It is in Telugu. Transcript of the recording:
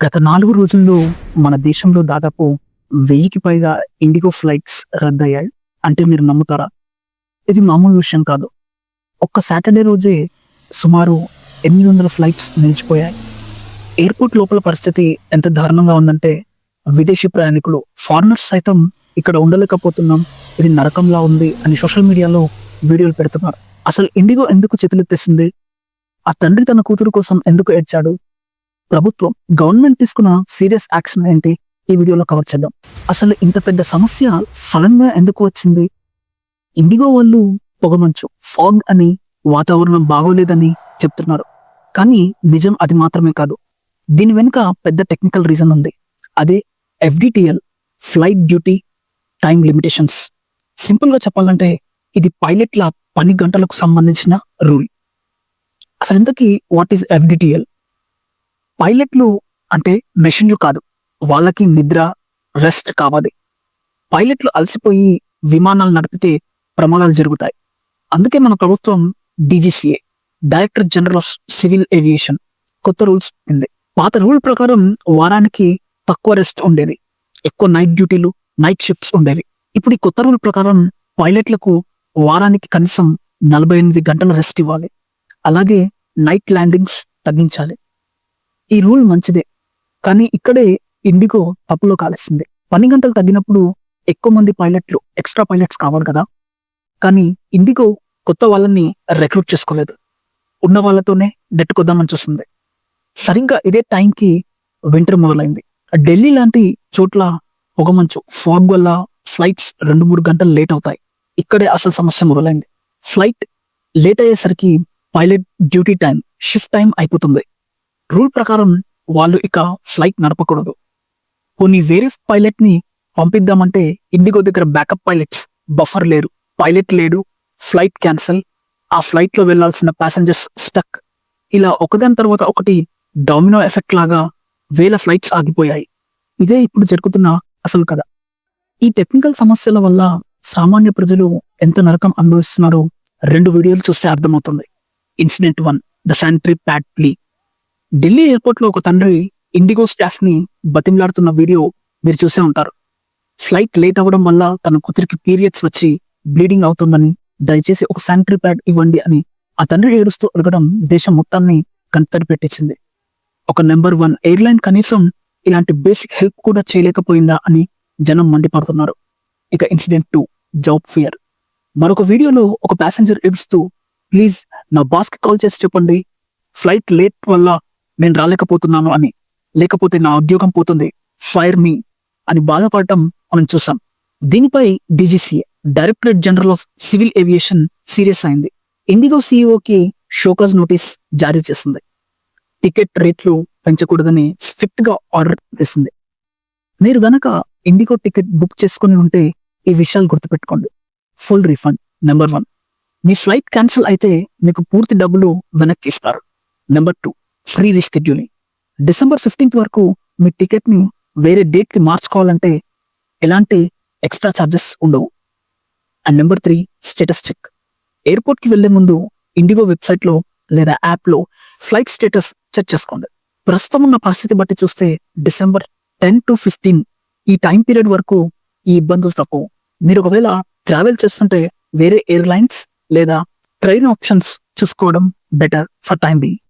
గత 4 రోజుల్లో మన దేశంలో దాదాపు 1000కి పైగా ఇండిగో ఫ్లైట్స్ రద్దయ్యాయి. అంటే మీరు నమ్ముతారా? ఇది మామూలు విషయం కాదు. ఒక్క సాటర్డే రోజే సుమారు 800 ఫ్లైట్స్ నిలిచిపోయాయి. ఎయిర్‌పోర్ట్ లోపల పరిస్థితి ఎంత దారుణంగా ఉందంటే విదేశీ ప్రయాణికులు, ఫారినర్స్ సైతం ఇక్కడ ఉండలేకపోతున్నాం, ఇది నరకంలా ఉంది అని సోషల్ మీడియాలో వీడియోలు పెడుతున్నారు. అసలు ఇండిగో ఎందుకు చేతులెత్తేసింది? ఆ తండ్రి తన కూతురు కోసం ఎందుకు ఏడ్చాడు? ప్రభుత్వం, గవర్నమెంట్ తీసుకున్న సీరియస్ యాక్షన్ ఏంటి? ఈ వీడియోలో కవర్ చేద్దాం. అసలు ఇంత పెద్ద సమస్య సడన్ గా ఎందుకు వచ్చింది? ఇండిగో వాళ్ళు పొగమంచు, ఫాగ్ అని, వాతావరణం బాగోలేదని చెప్తున్నారు. కానీ నిజం అది మాత్రమే కాదు. దీని వెనుక పెద్ద టెక్నికల్ రీజన్ ఉంది. అదే FDTL, flight duty time limitations. Simple గా చెప్పాలంటే ఇది పైలట్ల పని గంటలకు సంబంధించిన రూల్. అసలు ఇంతకీ వాట్ ఈస్ FDTL? పైలట్లు అంటే మెషిన్లు కాదు, వాళ్ళకి నిద్ర, రెస్ట్ కావాలి. పైలట్లు అలసిపోయి విమానాలు నడిపితే ప్రమాదాలు జరుగుతాయి. అందుకే మన ప్రభుత్వం DGCA, director general of civil aviation, కొత్త రూల్స్ ఉంది. పాత రూల్ ప్రకారం వారానికి తక్కువ రెస్ట్ ఉండేది, ఎక్కువ నైట్ డ్యూటీలు, నైట్ షిఫ్ట్స్ ఉండేవి. ఇప్పుడు ఈ కొత్త రూల్ ప్రకారం పైలట్లకు వారానికి కనీసం 48 గంటల రెస్ట్ ఇవ్వాలి. అలాగే నైట్ ల్యాండింగ్స్ తగ్గించాలి. ఈ రూల్ మంచిదే, కానీ ఇక్కడే ఇండిగో తప్పులో కాలేసింది. పని గంటలు తగ్గినప్పుడు ఎక్కువ మంది పైలట్లు, ఎక్స్ట్రా పైలట్స్ కావాలి కదా. కానీ ఇండిగో కొత్త వాళ్ళని రిక్రూట్ చేసుకోలేదు, ఉన్న వాళ్ళతోనే నెట్టుకొద్దామని చూస్తుంది. సరిగ్గా ఇదే టైంకి వింటర్ మొదలైంది. ఢిల్లీ లాంటి చోట్ల పొగమంచు, ఫాగ్ వల్ల ఫ్లైట్స్ 2-3 గంటలు లేట్ అవుతాయి. ఇక్కడే అసలు సమస్య మొదలైంది. ఫ్లైట్ లేట్ అయ్యేసరికి pilot duty time, shift time అయిపోతుంది. రూల్ ప్రకారం వాళ్ళు ఇక ఫ్లైట్ నడపకూడదు. కొన్ని వేరే పైలట్ ని పంపిద్దామంటే ఇండిగో దగ్గర బ్యాకప్ పైలట్స్, బఫర్ లేరు, పైలట్ లేడు, ఫ్లైట్ క్యాన్సిల్, ఆ ఫ్లైట్ లో వెళ్లాల్సిన ప్యాసింజర్స్ స్టక్. ఇలా ఒకదాని తర్వాత ఒకటి డామినో ఎఫెక్ట్ లాగా వేల ఫ్లైట్స్ ఆగిపోయాయి. ఇదే ఇప్పుడు జరుగుతున్న అసలు కథ. ఈ టెక్నికల్ సమస్యల వల్ల సామాన్య ప్రజలు ఎంత నరకం అనుభవిస్తున్నారో 2 వీడియోలు చూస్తే అర్థమవుతుంది. Incident 1, the sanitary pad plea. Delhi airport లో ఒక తండ్రి ఇండిగో స్టాఫ్ ని బతిమలాడుతున్న వీడియో మీరు చూసే ఉంటారు. ఫ్లైట్ లేట్ అవ్వడం వల్ల తన కూతురికి పీరియడ్స్ వచ్చి బ్లీడింగ్ అవుతుందని, దయచేసి ఒక శానిటరీ ప్యాడ్ ఇవ్వండి అని ఆ తండ్రి ఏడుస్తూ అడగడం దేశం మొత్తాన్ని కంటతడి పెట్టించింది. ఒక నెంబర్ 1 ఎయిర్లైన్ కనీసం ఇలాంటి బేసిక్ హెల్ప్ కూడా చేయలేకపోయిందా అని జనం మండిపడుతున్నారు. ఇక ఇన్సిడెంట్ 2, జాబ్ ఫియర్. మరొక వీడియోలో ఒక ప్యాసింజర్ ఏడుస్తూ, ప్లీజ్ నా బాస్ కి కాల్ చేసి చెప్పండి, ఫ్లైట్ లేట్ వల్ల నేను రాలేకపోతున్నాను అని, లేకపోతే నా ఉద్యోగం పోతుంది, ఫైర్ మీ అని బాధపడటం మనం చూసాం. దీనిపై DGCA, directorate general of civil aviation serious అయింది. ఇండిగో CEOకి షోకాజ్ నోటీస్ జారీ చేసింది. టికెట్ రేట్లు పెంచకూడదని స్ట్రిక్ట్ గా ఆర్డర్ వేసింది. మీరు గనక ఇండిగో టికెట్ బుక్ చేసుకుని ఉంటే ఈ విషయాలు గుర్తుపెట్టుకోండి. Full refund number 1. మీ ఫ్లైట్ క్యాన్సిల్ అయితే మీకు పూర్తి డబ్బులు వెనక్కి ఇస్తారు. Number 2, free rescheduling. December 15th వరకు మీ టికెట్ ని వేరే డేట్ కి మార్చుకోవాలంటే ఎలాంటి ఎక్స్ట్రా ఛార్జెస్ ఉండవు. And number 3, status check. Airport కి వెళ్లే ముందు ఇండిగో వెబ్సైట్ లో లేదా యాప్ లో ఫ్లైట్ స్టేటస్ చెక్ చేసుకోండి. ప్రస్తుతం ఉన్న పరిస్థితి బట్టి చూస్తే December 10 to 15 ఈ టైం పీరియడ్ వరకు ఈ ఇబ్బందులు తప్పవు. మీరు ఒకవేళ ట్రావెల్ చేస్తుంటే వేరే ఎయిర్లైన్స్ లేదా ట్రైన్ ఆప్షన్స్ చూసుకోవడం బెటర్ ఫర్ టైం బీయింగ్.